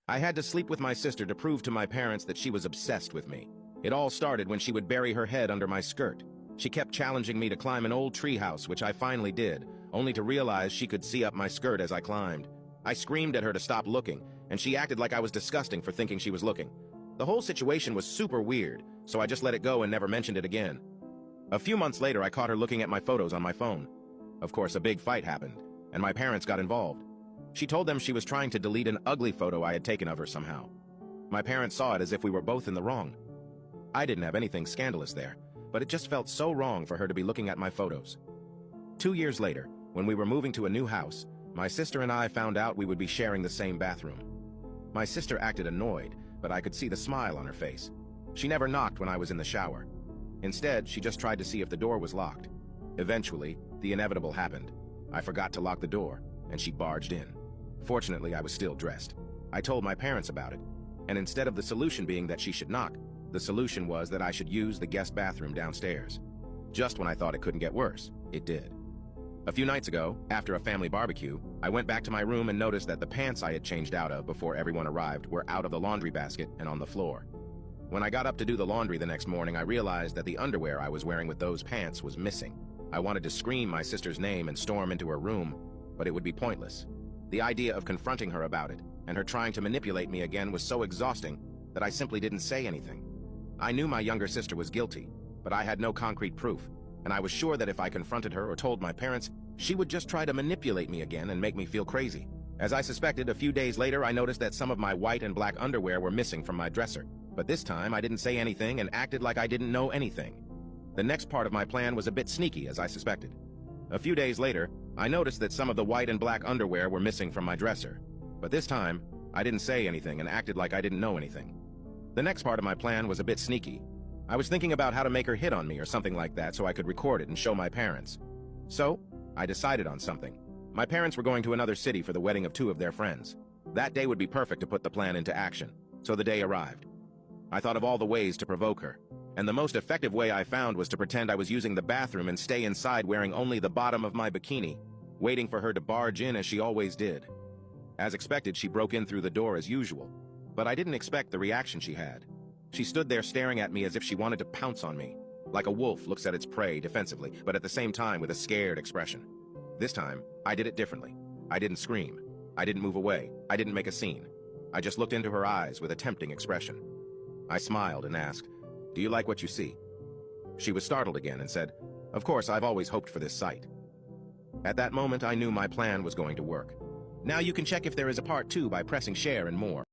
I had to sleep with my sister to prove to my parents that she was obsessed with me. It all started when she would bury her head under my skirt. She kept challenging me to climb an old treehouse, which I finally did, only to realize she could see up my skirt as I climbed. I screamed at her to stop looking, and she acted like I was disgusting for thinking she was looking. The whole situation was super weird, so I just let it go and never mentioned it again. A few months later, I caught her looking at my photos on my phone. Of course, a big fight happened, and my parents got involved. She told them she was trying to delete an ugly photo I had taken of her somehow. My parents saw it as if we were both in the wrong. I didn't have anything scandalous there, but it just felt so wrong for her to be looking at my photos. 2 years later, when we were moving to a new house, my sister and I found out we would be sharing the same bathroom. My sister acted annoyed, but I could see the smile on her face. She never knocked when I was in the shower. Instead, she just tried to see if the door was locked. Eventually, the inevitable happened. I forgot to lock the door, and she barged in. Fortunately, I was still dressed. I told my parents about it, and instead of the solution being that she should knock, the solution was that I should use the guest bathroom downstairs. Just when I thought it couldn't get worse, it did. A few nights ago, after a family barbecue, I went back to my room and noticed that the pants I had changed out of before everyone arrived were out of the laundry basket and on the floor. When I got up to do the laundry the next morning, I realized that the underwear I was wearing with those pants was missing. I wanted to scream my sister's name and storm into her room, but it would be pointless. The idea of confronting her about it, and her trying to manipulate me again, was so exhausting that I simply didn't say anything. I knew my younger sister was guilty, but I had no concrete proof, and I was sure that if I confronted her or told my parents, she would just try to manipulate me again and make me feel crazy. As I suspected, a few days later, I noticed that some of my white and black underwear were missing from my dresser, but this time I didn't say anything and acted like I didn't know anything. The next part of my plan was a bit sneaky, as I suspected. A few days later, I noticed that some of the white and black underwear were missing from my dresser, but this time, I didn't say anything and acted like I didn't know anything. The next part of my plan was a bit sneaky. I was thinking about how to make her hit on me or something like that so I could record it and show my parents. So, I decided on something. My parents were going to another city for the wedding of 2 of their friends. That day would be perfect to put the plan into action, so the day arrived. I thought of all the ways to provoke her, and the most effective way I found was to pretend I was using the bathroom and stay inside wearing only the bottom of my bikini, waiting for her to barge in as she always did. As expected, she broke in through the door as usual, but I didn't expect the reaction she had. She stood there staring at me as if she wanted to pounce on me, like a wolf looks at its prey defensively, but at the same time with a scared expression. This time, I did it differently. I didn't scream. I didn't move away. I didn't make a scene. I just looked into her eyes with a tempting expression. I smiled and asked, "Do you like what you see?" She was startled again and said, "Of course, I've always hoped for this sight." At that moment, I knew my plan was going to work. Now you can check if there is a part 2 by pressing share and more.